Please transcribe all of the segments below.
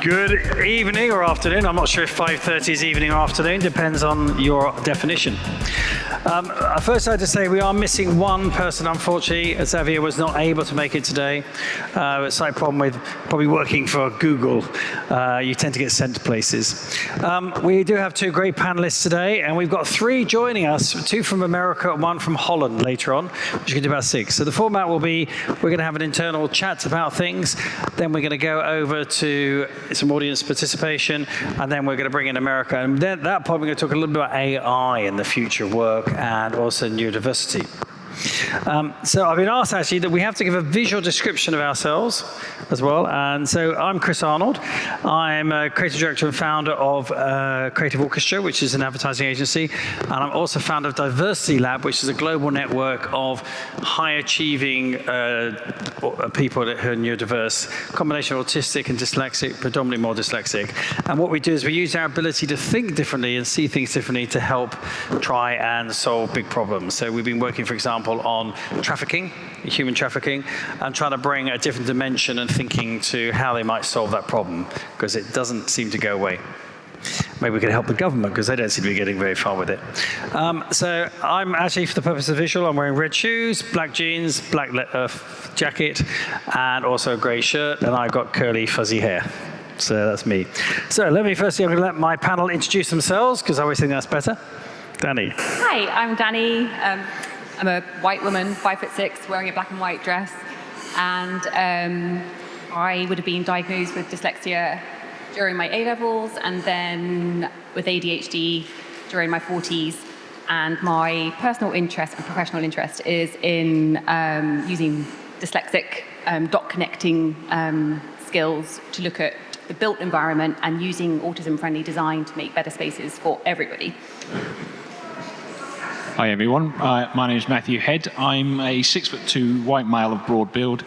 Good evening or afternoon. I'm not sure if 5:30 is evening or afternoon, depends on your definition. First, I had to say we are missing one person, unfortunately. Xavier was not able to make it today. A slight problem with probably working for Google. You tend to get sent to places. We do have two great panelists today, and we've got three joining us, two from America and one from Holland later on, which you can do about six. So the format will be, we're going to have an internal chat about things, then we're going to go over to some audience participation, and then we're going to bring in America. And then at that point, we're going to talk a little bit about AI and the future of work and also neurodiversity. So I've been asked actually that we have to give a visual description of ourselves as well. And so I'm Chris Arnold. I'm a creative director and founder of Creative Orchestra, which is an advertising agency. And I'm also founder of Dyversity Lab, which is a global network of high achieving people who are neurodiverse, combination of autistic and dyslexic, predominantly more dyslexic. And what we do is we use our ability to think differently and see things differently to help try and solve big problems. So we've been working, for example, on trafficking, human trafficking, and trying to bring a different dimension and thinking to how they might solve that problem, because it doesn't seem to go away. Maybe we could help the government, because they don't seem to be getting very far with it. So I'm actually, for the purpose of visual, I'm wearing red shoes, black jeans, black jacket, and also a grey shirt, and I've got curly, fuzzy hair. So that's me. So let me firstly, I'm going to let my panel introduce themselves, because I always think that's better. Dani. Hi, I'm Dani. I'm a white woman, 5'6", wearing a black and white dress, and I would have been diagnosed with dyslexia during my A-levels, and then with ADHD during my 40s. And my personal interest and professional interest is in using dyslexic dot connecting skills to look at the built environment and using autism-friendly design to make better spaces for everybody. Hi everyone, my name is Matthew Head. I'm a 6'2" white male of broad build.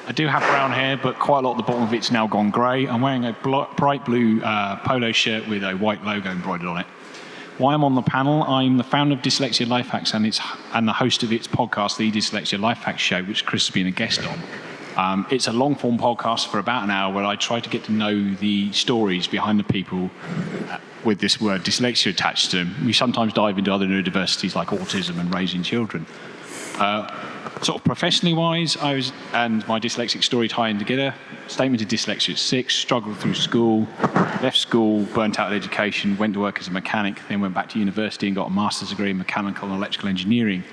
I do have brown hair, but quite a lot of the bottom of it's now gone grey. I'm wearing a bright blue polo shirt with a white logo embroidered on it. Why I'm on the panel, I'm the founder of Dyslexia Life Hacks and the host of its podcast, the Dyslexia Life Hacks Show, which Chris has been a guest on. It's a long-form podcast for about an hour where I try to get to know the stories behind the people with this word dyslexia attached to them. We sometimes dive into other neurodiversities like autism and raising children. Sort of professionally wise, I was, and my dyslexic story tying together, statement of dyslexia at 6, struggled through school, left school, burnt out of education, went to work as a mechanic, then went back to university and got a master's degree in mechanical and electrical engineering.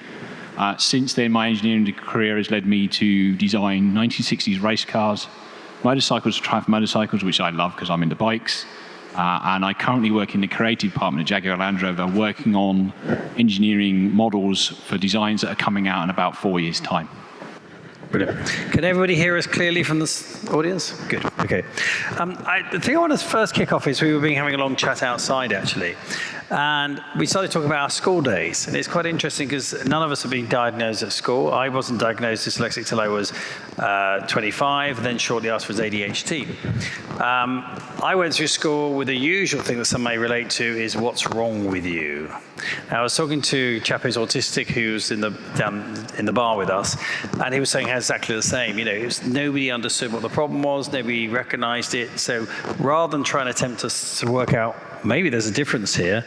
Since then, my engineering career has led me to design 1960s race cars, motorcycles, Triumph motorcycles, which I love because I'm into bikes. And I currently work in the creative department of Jaguar Land Rover, working on engineering models for designs that are coming out in about 4 years' time. Brilliant. Can everybody hear us clearly from this audience? Good, okay. The thing I want to first kick off is we've been having a long chat outside, actually. And we started talking about our school days. And it's quite interesting because none of us have been diagnosed at school. I wasn't diagnosed dyslexic till I was 25, then shortly after was ADHD. I went through school with the usual thing that some may relate to is what's wrong with you. Now, I was talking to a chap who's autistic who's down in the bar with us, and he was saying exactly the same. You know, nobody understood what the problem was, nobody recognized it. So rather than trying to attempt to work out maybe there's a difference here,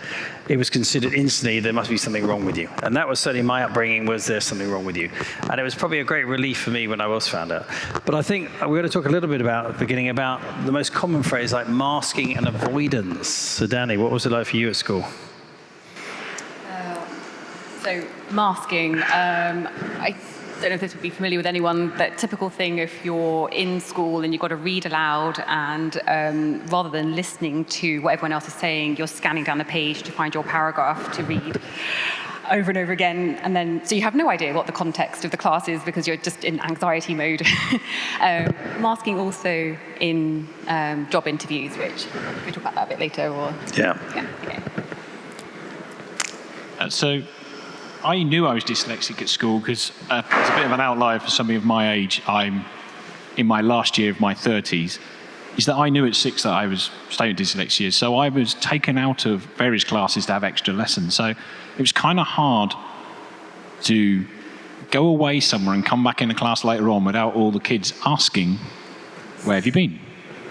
it was considered instantly there must be something wrong with you. And that was certainly my upbringing, was there's something wrong with you. And it was probably a great relief for me when I was found out. But I think we're going to talk a little bit about, at the beginning, about the most common phrase like masking and avoidance. So Dani, what was it like for you at school? So masking, I don't know if this would be familiar with anyone, that typical thing if you're in school and you've got to read aloud and rather than listening to what everyone else is saying, you're scanning down the page to find your paragraph to read over and over again, and then so you have no idea what the context of the class is because you're just in anxiety mode. Masking also in job interviews, which we'll talk about that a bit later. Or Yeah. Okay. So I knew I was dyslexic at school because it's a bit of an outlier for somebody of my age. I'm in my last year of my 30s. Is that I knew at 6 that I was studying dyslexia, so I was taken out of various classes to have extra lessons. So it was kind of hard to go away somewhere and come back in a class later on without all the kids asking, "Where have you been?"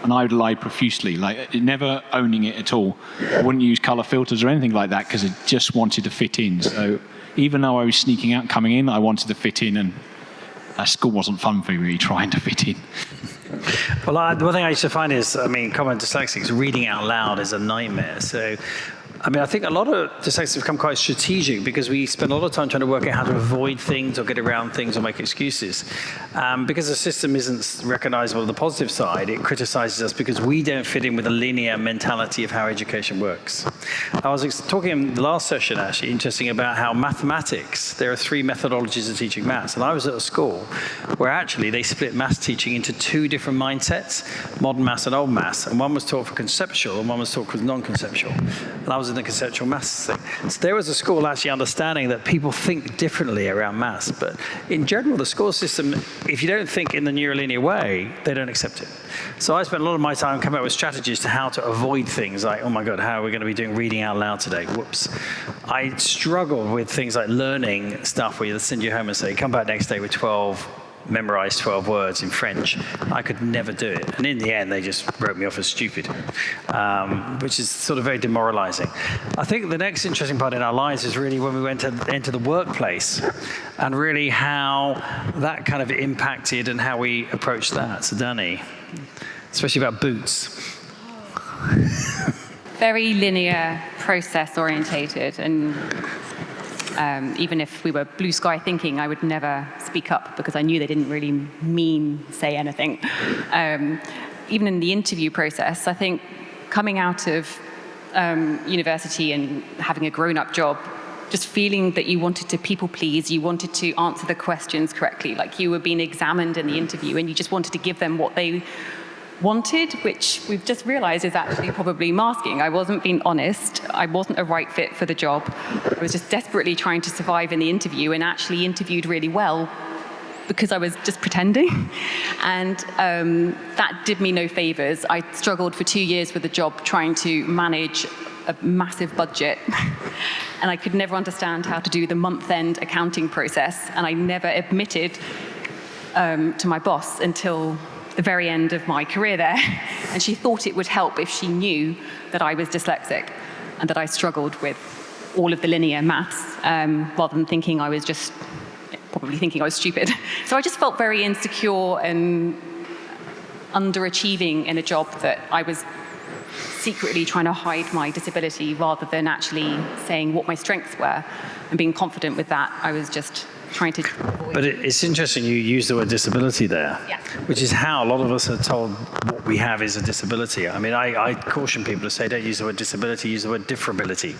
and I would lie profusely, like never owning it at all. I wouldn't use colour filters or anything like that because I just wanted to fit in. So even though I was sneaking out, coming in, I wanted to fit in, and school wasn't fun for me trying to fit in. Well, the one thing I used to find is, common dyslexics, reading out loud is a nightmare. So, I think a lot of dyslexics become quite strategic because we spend a lot of time trying to work out how to avoid things or get around things or make excuses. Because the system isn't recognizable on the positive side, it criticizes us because we don't fit in with the linear mentality of how education works. I was talking in the last session, actually, interesting about how mathematics, there are 3 methodologies of teaching maths. And I was at a school where actually they split maths teaching into 2 different mindsets, modern maths and old maths. And one was taught for conceptual and one was taught for non-conceptual. And I was in the conceptual maths thing. So there was a school actually understanding that people think differently around maths. But in general, the school system, if you don't think in the neurolinear way, they don't accept it. So I spent a lot of my time coming up with strategies to how to avoid things like, oh my God, how are we going to be doing reading out loud today? Whoops. I struggled with things like learning stuff where you send you home and say, come back next day with memorize 12 words in French. I could never do it. And in the end, they just wrote me off as stupid, which is sort of very demoralizing. I think the next interesting part in our lives is really when we went to enter the workplace and really how that kind of impacted and how we approached that. So Dani, especially about boots. Very linear, process orientated, and even if we were blue sky thinking, I would never speak up because I knew they didn't really say anything. Even in the interview process, I think coming out of university and having a grown-up job, just feeling that you wanted to people please, you wanted to answer the questions correctly, like you were being examined in the interview and you just wanted to give them what they wanted, which we've just realized is actually probably masking. I wasn't being honest. I wasn't a right fit for the job. I was just desperately trying to survive in the interview and actually interviewed really well because I was just pretending. And that did me no favors. I struggled for 2 years with the job trying to manage a massive budget. And I could never understand how to do the month-end accounting process. And I never admitted to my boss until the very end of my career there. And she thought it would help if she knew that I was dyslexic and that I struggled with all of the linear maths, rather than thinking I was just, probably thinking I was stupid. So I just felt very insecure and underachieving in a job that I was secretly trying to hide my disability rather than actually saying what my strengths were and being confident with that. I was just trying to avoid. But it's interesting you use the word disability there, Yeah. which is how a lot of us are told what we have is a disability. I caution people to say don't use the word disability, use the word differability.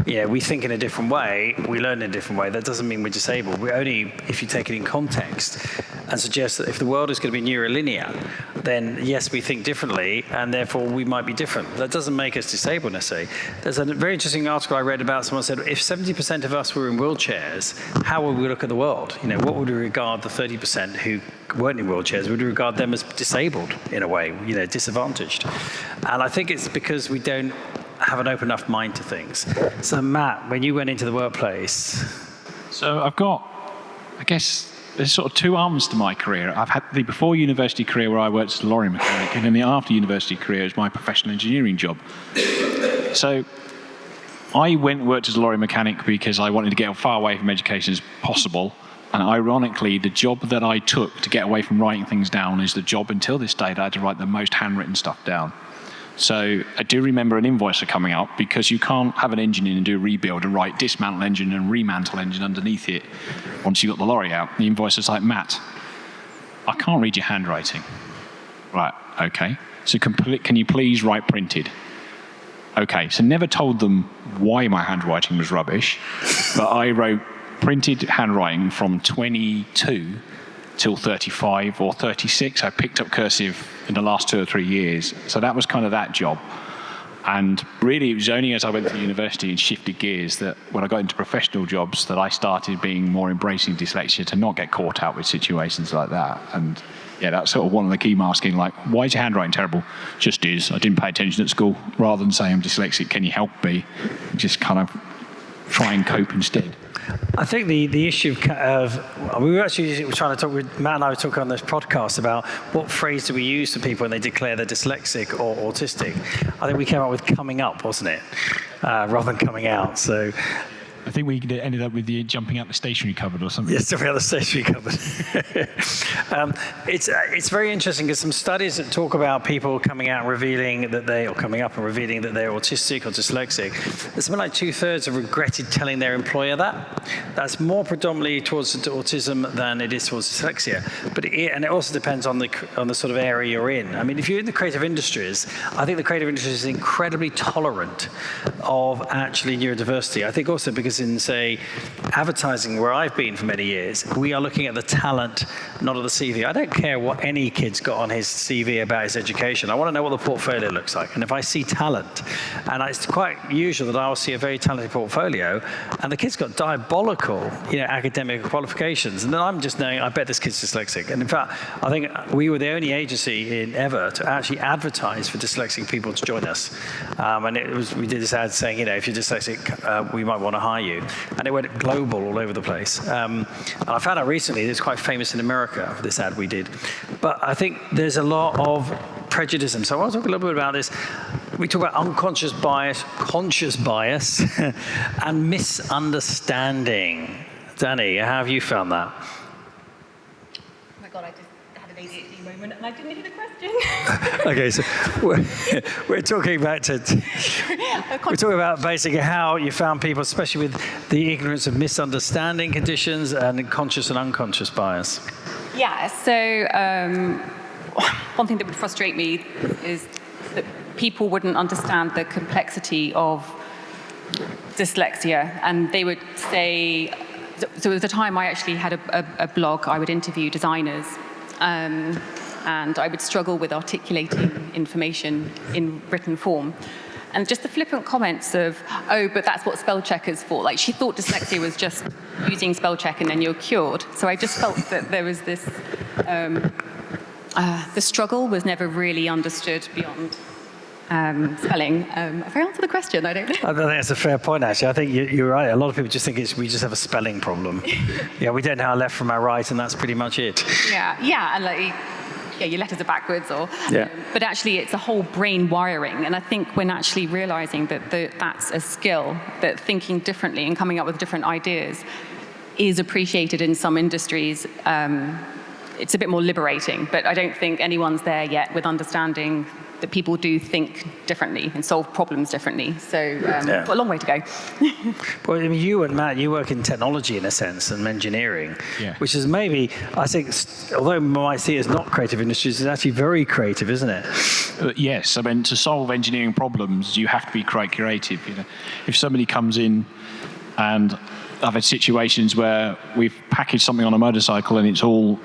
Yeah, we think in a different way, we learn in a different way. That doesn't mean we're disabled. We're only, if you take it in context and suggest that if the world is going to be neurolinear, then yes, we think differently, and therefore we might be different. That doesn't make us disabled necessarily. There's a very interesting article I read about someone said, if 70% of us were in wheelchairs, how would we look at the world? What would we regard the 30% who weren't in wheelchairs? Would we regard them as disabled in a way, disadvantaged? And I think it's because we don't have an open enough mind to things. So Matt, when you went into the workplace. So I've got, I guess, there's sort of 2 arms to my career. I've had the before university career where I worked as a lorry mechanic, and then the after university career is my professional engineering job. So I went and worked as a lorry mechanic because I wanted to get as far away from education as possible. And ironically, the job that I took to get away from writing things down is the job until this day that I had to write the most handwritten stuff down. So I do remember an invoicer coming up because you can't have an engine in and do a rebuild and write dismantle engine and remantle engine underneath it once you've got the lorry out. The invoicer's like, Matt, I can't read your handwriting. Right, okay. So can you please write printed? Okay, so never told them why my handwriting was rubbish, but I wrote printed handwriting from 22 till 35 or 36. I picked up cursive in the last 2 or 3 years. So that was kind of that job. And really, it was only as I went to university and shifted gears that when I got into professional jobs that I started being more embracing dyslexia to not get caught out with situations like that. And yeah, that's sort of one of the key masking, like, why is your handwriting terrible? Just is. I didn't pay attention at school. Rather than saying I'm dyslexic, can you help me? Just kind of try and cope instead. I think the issue of we were actually trying to talk with Matt and I were talking on this podcast about what phrase do we use to people when they declare they're dyslexic or autistic. I think we came up with coming up, wasn't it, rather than coming out. So. I think we ended up with the jumping out the stationery cupboard or something. Yes, jumping out the stationery cupboard. It's very interesting because some studies that talk about people coming out and revealing that coming up and revealing that they're autistic or dyslexic. There's something like 2/3 have regretted telling their employer that. That's more predominantly towards autism than it is towards dyslexia. But it also depends on the sort of area you're in. I mean, if you're in the creative industries, I think the creative industry is incredibly tolerant of actually neurodiversity. I think also because in, say, advertising, where I've been for many years, we are looking at the talent, not at the CV. I don't care what any kid's got on his CV about his education. I want to know what the portfolio looks like. And if I see talent, and it's quite usual that I'll see a very talented portfolio, and the kid's got diabolical, academic qualifications, and then I'm just knowing, I bet this kid's dyslexic. And in fact, I think we were the only agency ever to actually advertise for dyslexic people to join us. And we did this ad saying, if you're dyslexic, we might want to hire you. And it went global all over the place. And I found out recently it's quite famous in America, this ad we did. But I think there's a lot of prejudice. So I want to talk a little bit about this. We talk about unconscious bias, conscious bias, and misunderstanding. Dani, how have you found that? Oh my God, I just had an ADHD moment and I didn't hear the question. Okay, so we're talking back to we're talking about basically how you found people, especially with the ignorance of misunderstanding conditions and conscious and unconscious bias. Yeah, so one thing that would frustrate me is that people wouldn't understand the complexity of dyslexia, and they would say, so at the time I actually had a blog. I would interview designers, and I would struggle with articulating information in written form. And just the flippant comments of, oh, but that's what spell check is for. Like, she thought dyslexia was just using spell check and then you're cured. So I just felt that there was this, the struggle was never really understood beyond spelling. Have I answered the question? I don't know. I think that's a fair point, actually. I think you're right. A lot of people just think we just have a spelling problem. Yeah, we don't know our left from our right, and that's pretty much it. Yeah, and like, your letters are backwards, but actually it's a whole brain wiring. And I think when actually realizing that that's a skill, that thinking differently and coming up with different ideas is appreciated in some industries, it's a bit more liberating. But I don't think anyone's there yet with understanding that people do think differently and solve problems differently. So got a long way to go. Well, I mean, you and Matt, you work in technology in a sense and engineering, which is maybe, I think, although we might see it as not creative industries, it's actually very creative, isn't it? Yes, I mean, to solve engineering problems, you have to be quite creative. If somebody comes in, and I've had situations where we've packaged something on a motorcycle and it's all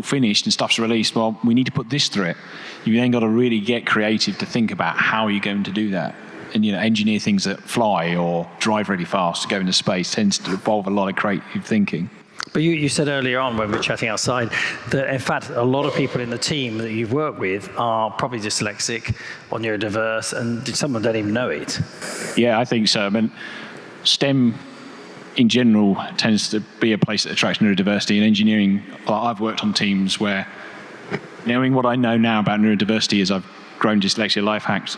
finished and stuff's released. Well, we need to put this through it. You then got to really get creative to think about how you're going to do that. And engineer things that fly or drive really fast to go into space tends to involve a lot of creative thinking. But you said earlier on when we were chatting outside that, in fact, a lot of people in the team that you've worked with are probably dyslexic or neurodiverse, and some of them don't even know it. Yeah, I think so. I mean, STEM in general tends to be a place that attracts neurodiversity. In engineering, I've worked on teams where, knowing what I know now about neurodiversity as I've grown Dyslexia Life Hacks,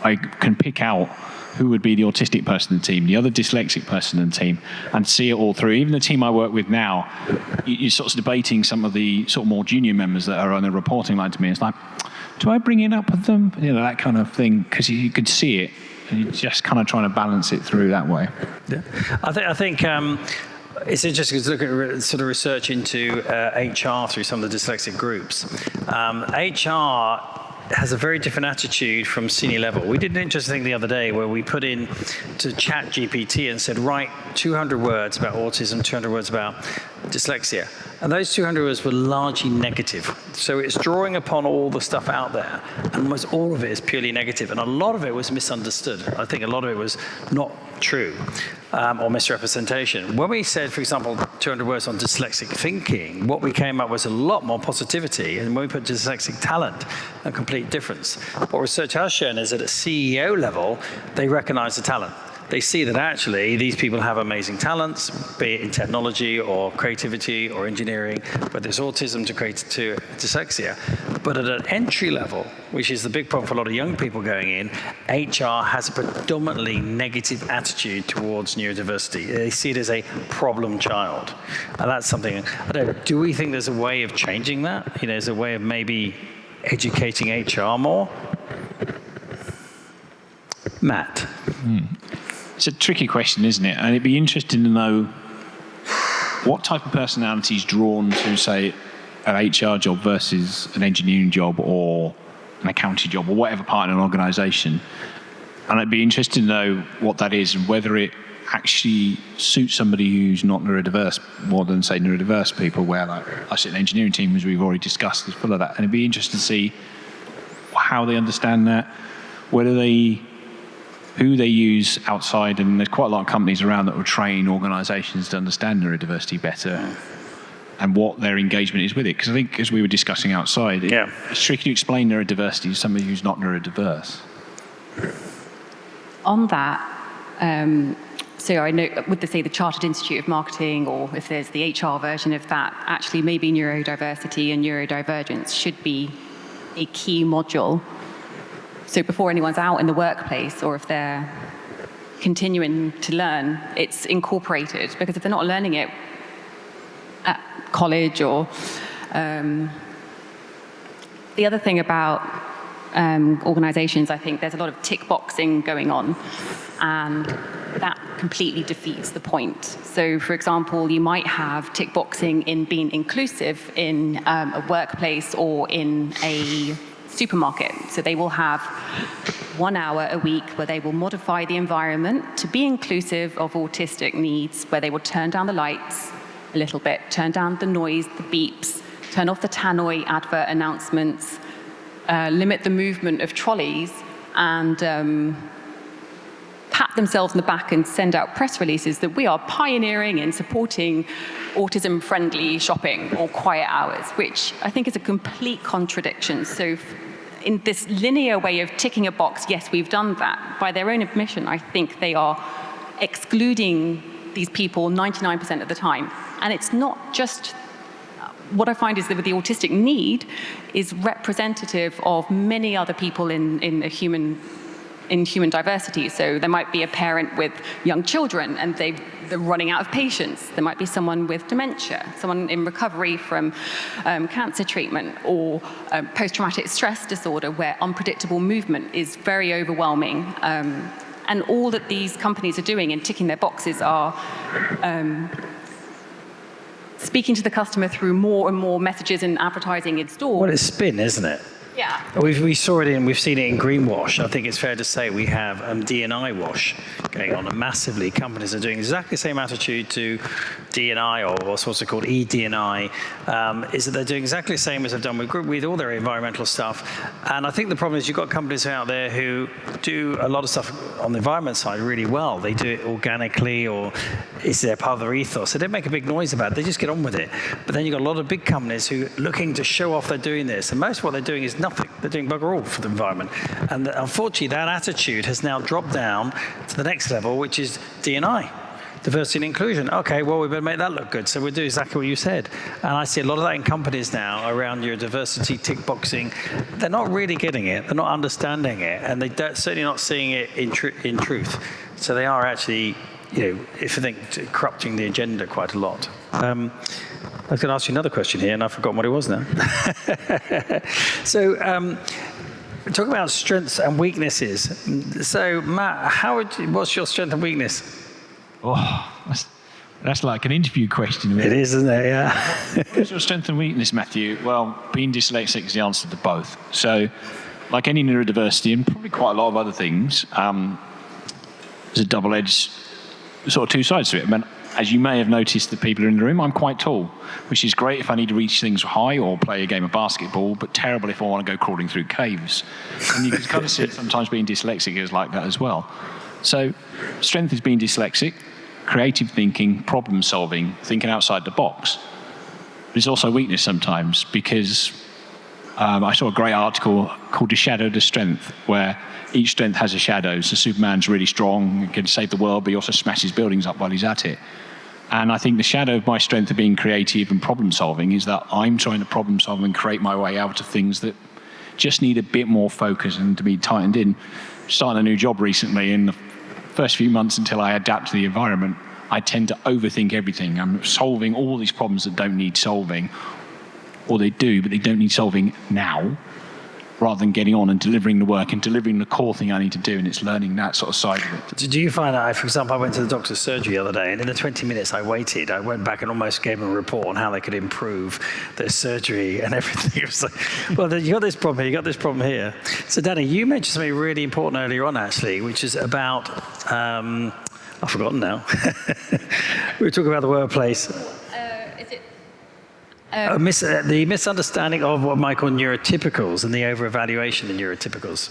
I can pick out who would be the autistic person in the team, the other dyslexic person in the team, and see it all through. Even the team I work with now, you're sort of debating some of the sort of more junior members that are on the reporting line to me. It's like, do I bring it up with them? That kind of thing, because you could see it, and you're just kind of trying to balance it through that way. Yeah, I think it's interesting to look at sort of research into HR through some of the dyslexic groups. HR has a very different attitude from senior level. We did an interesting thing the other day where we put in to Chat GPT and said, write 200 words about autism, 200 words about dyslexia. And those 200 words were largely negative. So it's drawing upon all the stuff out there, and almost all of it is purely negative. And a lot of it was misunderstood. I think a lot of it was not true or misrepresentation. When we said, for example, 200 words on dyslexic thinking, what we came up with was a lot more positivity. And when we put dyslexic talent, a complete difference. What research has shown is that at CEO level, they recognize the talent. they see that actually these people have amazing talents, be it in technology or creativity or engineering, whether it's autism to dyslexia. But at an entry level, which is the big problem for a lot of young people going in, HR has a predominantly negative attitude towards neurodiversity. They see it as a problem child. And that's something, I don't know, do we think there's a way of changing that? There's a way of maybe educating HR more? Matt? It's a tricky question, isn't it? And it'd be interesting to know what type of personality is drawn to, say, an HR job versus an engineering job or an accounting job or whatever part in an organisation. And it'd be interesting to know what that is and whether it actually suits somebody who's not neurodiverse more than, say, neurodiverse people, where like I sit in the engineering team, as we've already discussed, is full of that. And it'd be interesting to see how they understand that, who they use outside, and there's quite a lot of companies around that will train organisations to understand neurodiversity better and what their engagement is with it. Because I think, as we were discussing outside, it's tricky to explain neurodiversity to somebody who's not neurodiverse. On that, so I know with the Chartered Institute of Marketing, or if there's the HR version of that, actually maybe neurodiversity and neurodivergence should be a key module. So before anyone's out in the workplace, or if they're continuing to learn, it's incorporated. Because if they're not learning it at college, or the other thing about organizations, I think there's a lot of tick boxing going on, and that completely defeats the point. So, for example, you might have tick boxing in being inclusive in a workplace or in a supermarket. So they will have 1 hour a week where they will modify the environment to be inclusive of autistic needs, where they will turn down the lights a little bit, turn down the noise, the beeps, turn off the tannoy advert announcements, limit the movement of trolleys, and pat themselves on the back and send out press releases that we are pioneering in supporting autism-friendly shopping or quiet hours, which I think is a complete contradiction. So in this linear way of ticking a box, yes, we've done that. By their own admission, I think they are excluding these people 99% of the time. And it's not just, what I find is that the autistic need is representative of many other people in human diversity. So there might be a parent with young children and they're running out of patience. There might be someone with dementia, someone in recovery from cancer treatment, or post-traumatic stress disorder where unpredictable movement is very overwhelming. And all that these companies are doing in ticking their boxes are speaking to the customer through more and more messages and advertising in store. Well, it's spin, isn't it? Yeah. We've seen it in greenwash. I think it's fair to say we have D&I wash going on massively. Companies are doing exactly the same attitude to D&I, or what's also called E-D&I, is that they're doing exactly the same as they've done with all their environmental stuff. And I think the problem is you've got companies out there who do a lot of stuff on the environment side really well. They do it organically, or it's their part of their ethos. They don't make a big noise about it. They just get on with it. But then you've got a lot of big companies who are looking to show off they're doing this. And most of what they're doing is nothing. They're doing bugger all for the environment. And unfortunately, that attitude has now dropped down to the next level, which is D&I, diversity and inclusion. Okay, well, we better make that look good. So we'll do exactly what you said. And I see a lot of that in companies now around your diversity, tick boxing. They're not really getting it. They're not understanding it. And they're certainly not seeing it in truth. So they are actually, if you think, corrupting the agenda quite a lot. I was going to ask you another question here, and I've forgotten what it was now. So, talking about strengths and weaknesses. So, Matt, what's your strength and weakness? Oh, that's like an interview question. It is, isn't it? Yeah. What's your strength and weakness, Matthew? Well, being dyslexic is the answer to both. So, like any neurodiversity, and probably quite a lot of other things, there's a double-edged sort of two sides to it. I mean, as you may have noticed, the people in the room, I'm quite tall, which is great if I need to reach things high or play a game of basketball, but terrible if I want to go crawling through caves. And you can kind of see sometimes being dyslexic is like that as well. So strength is being dyslexic, creative thinking, problem solving, thinking outside the box. But it's also weakness sometimes, because I saw a great article called The Shadow to Strength, where each strength has a shadow. So Superman's really strong, can save the world, but he also smashes buildings up while he's at it. And I think the shadow of my strength of being creative and problem solving is that I'm trying to problem solve and create my way out of things that just need a bit more focus and to be tightened in. Starting a new job recently, in the first few months until I adapt to the environment, I tend to overthink everything. I'm solving all these problems that don't need solving, or they do, but they don't need solving now, rather than getting on and delivering the work and delivering the core thing I need to do, and it's learning that sort of side of it. Do you find that, for example, I went to the doctor's surgery the other day, and in the 20 minutes I waited, I went back and almost gave them a report on how they could improve their surgery and everything. It was like, well, you got this problem here, you got this problem here. So, Dani, you mentioned something really important earlier on, actually, which is about, I've forgotten now. We were talking about the workplace. The misunderstanding of what I call neurotypicals and the over-evaluation of neurotypicals.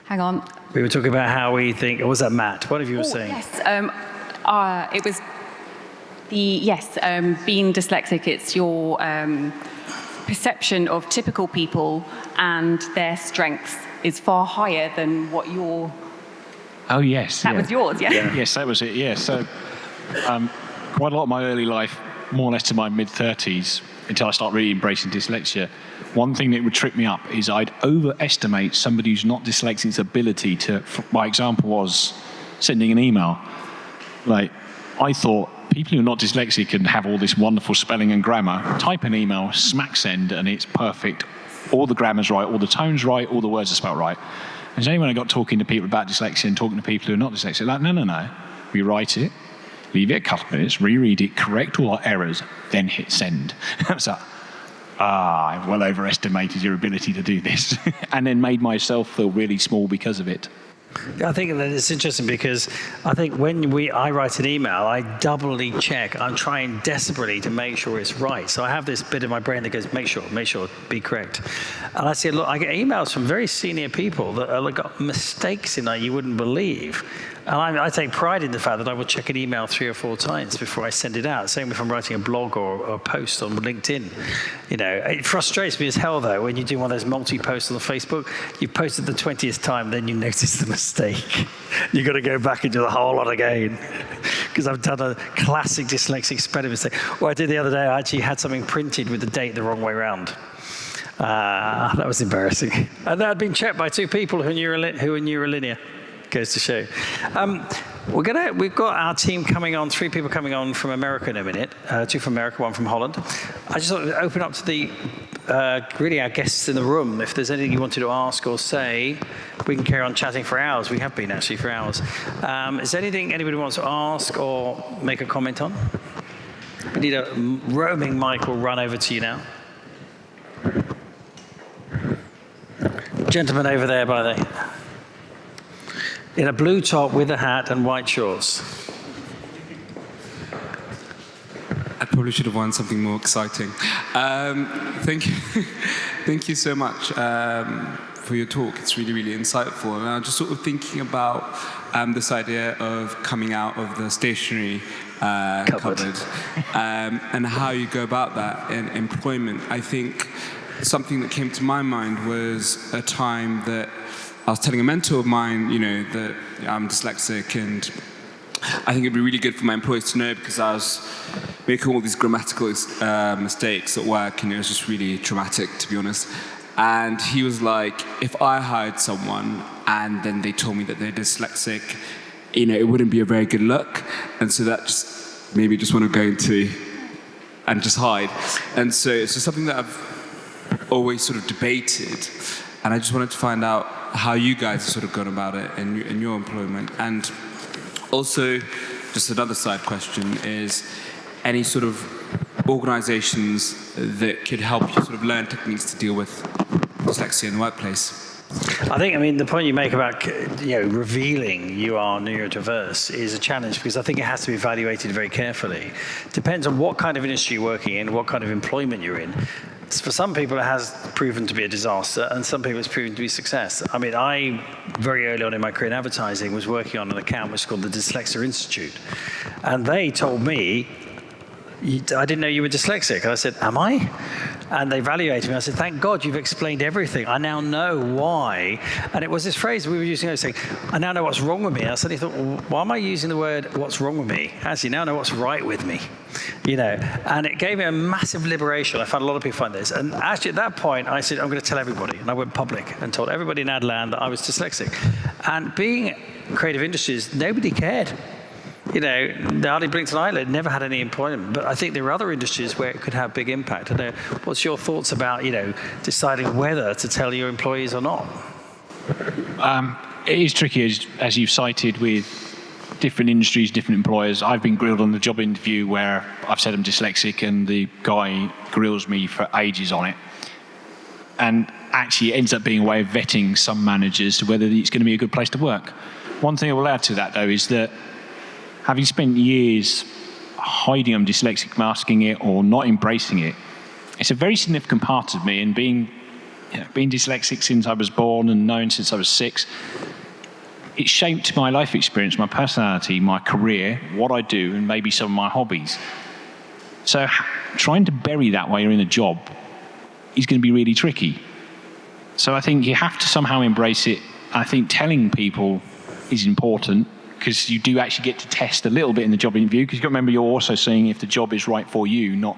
Hang on. We were talking about how we think, or was that Matt? One of you was saying. Yes, it was being dyslexic, it's your perception of typical people and their strengths is far higher than what your... Oh, yes. That was yours, yeah? Yes, that was it, yeah. So quite a lot of my early life, more or less to my mid-30s, until I start really embracing dyslexia, one thing that would trip me up is I'd overestimate somebody who's not dyslexic's ability to, my example was sending an email. Like, I thought people who are not dyslexic can have all this wonderful spelling and grammar, type an email, smack send, and it's perfect. All the grammar's right, all the tone's right, all the words are spelled right. And then when I got talking to people about dyslexia and talking to people who are not dyslexic, like, no. We write it, leave it a couple of minutes, reread it, correct all our errors, then hit send. So, I've well overestimated your ability to do this. And then made myself feel really small because of it. I think that it's interesting because I think when I write an email, I doubly check. I'm trying desperately to make sure it's right. So I have this bit of my brain that goes, make sure, be correct. And I see a lot. I get emails from very senior people that have got mistakes in there you wouldn't believe. And I take pride in the fact that I will check an email 3 or 4 times before I send it out. Same if I'm writing a blog or a post on LinkedIn. You know, it frustrates me as hell though when you do one of those multi-posts on Facebook. You've posted the 20th time, then you notice the mistake. You've got to go back and do the whole lot again. Because I've done a classic dyslexic spelling mistake. What I did the other day, I actually had something printed with the date the wrong way around. That was embarrassing. And that had been checked by 2 people who are neurolinear. Goes to show. We've got our team coming on, 3 people coming on from America in a minute, 2 from America, 1 from Holland. I just thought to open up to the really our guests in the room. If there's anything you wanted to ask or say, we can carry on chatting for hours. We have been actually for hours. Is there anything anybody wants to ask or make a comment on? We need a roaming mic. Will run over to you now. Gentleman over there by the... in a blue top with a hat and white shorts. I probably should have won something more exciting. Thank you. Thank you so much for your talk. It's really, really insightful. And I'm just sort of thinking about this idea of coming out of the stationary cupboard and how you go about that in employment. I think something that came to my mind was a time that I was telling a mentor of mine, you know, that I'm dyslexic, and I think it'd be really good for my employees to know because I was making all these grammatical mistakes at work, and it was just really traumatic, to be honest. And he was like, if I hired someone and then they told me that they're dyslexic, you know, it wouldn't be a very good look. And so that just made me just want to go into and just hide. And so it's just something that I've always sort of debated. And I just wanted to find out how you guys have sort of gone about it in your employment. And also, just another side question is, any sort of organizations that could help you sort of learn techniques to deal with dyslexia in the workplace? I think, I mean, the point you make about, you know, revealing you are neurodiverse is a challenge because I think it has to be evaluated very carefully. Depends on what kind of industry you're working in, what kind of employment you're in. For some people, it has proven to be a disaster, and some people it's proven to be a success. I mean, I, very early on in my career in advertising, was working on an account which is called the Dyslexia-in-Chief. And they told me, I didn't know you were dyslexic. And I said, am I? And they evaluated me. I said, thank God you've explained everything. I now know why. And it was this phrase we were using, I was saying, I now know what's wrong with me. I suddenly thought, well, why am I using the word what's wrong with me? Actually, now I know what's right with me. And it gave me a massive liberation. I found a lot of people find this. And actually at that point, I said, I'm going to tell everybody. And I went public and told everybody in Adland that I was dyslexic. And being creative industries, nobody cared. They hardly blinked an eyelid, never had any employment. But I think there are other industries where it could have big impact. I know, what's your thoughts about, deciding whether to tell your employees or not? It is tricky, as you've cited, with different industries, different employers. I've been grilled on the job interview where I've said I'm dyslexic and the guy grills me for ages on it. And actually it ends up being a way of vetting some managers to whether it's going to be a good place to work. One thing I will add to that, though, is that having spent years hiding I'm dyslexic, masking it, or not embracing it, it's a very significant part of me. And being dyslexic since I was born and known since I was 6, it shaped my life experience, my personality, my career, what I do, and maybe some of my hobbies. So trying to bury that while you're in a job is going to be really tricky. So I think you have to somehow embrace it. I think telling people is important, because you do actually get to test a little bit in the job interview, because you've got to remember you're also seeing if the job is right for you.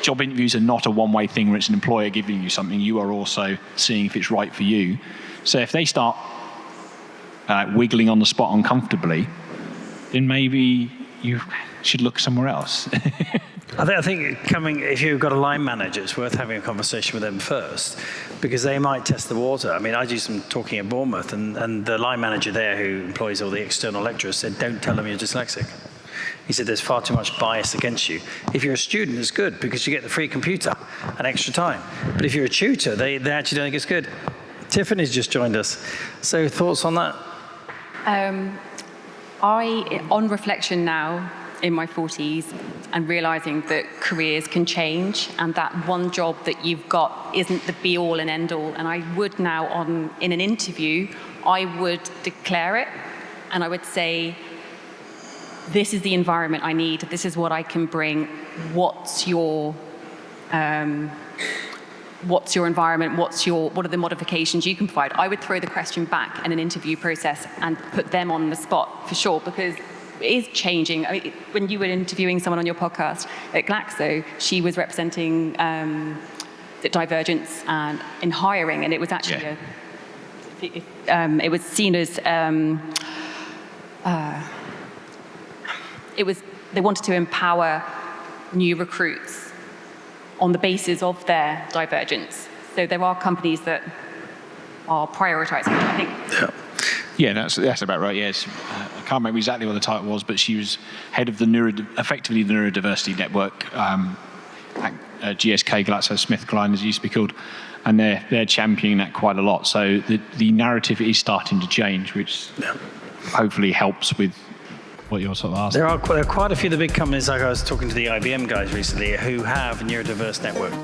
Job interviews are not a one-way thing where it's an employer giving you something. You are also seeing if it's right for you. So if they start wiggling on the spot uncomfortably, then maybe you should look somewhere else. I think if you've got a line manager, it's worth having a conversation with them first, because they might test the water. I mean, I do some talking at Bournemouth, and the line manager there who employs all the external lecturers said, don't tell them you're dyslexic. He said, there's far too much bias against you. If you're a student, it's good, because you get the free computer and extra time. But if you're a tutor, they actually don't think it's good. Tiffany's just joined us. So thoughts on that? On reflection now, in my 40s, and realizing that careers can change and that one job that you've got isn't the be-all and end-all. And I would now, in an interview, I would declare it, and I would say, this is the environment I need, this is what I can bring, what's your environment, what are the modifications you can provide? I would throw the question back in an interview process and put them on the spot, for sure, because it is changing. I mean, when you were interviewing someone on your podcast at Glaxo, she was representing divergence and in hiring, and it was actually it was seen as they wanted to empower new recruits on the basis of their divergence. So there are companies that are prioritizing it, I think. Yeah, that's about right, yes. I can't remember exactly what the title was, but she was head of effectively the Neurodiversity Network at GSK, GlaxoSmithKline, as it used to be called, and they're championing that quite a lot. So the narrative is starting to change, which hopefully helps with what you're sort of asking. There are quite a few of the big companies, like I was talking to the IBM guys recently, who have neurodiverse networks.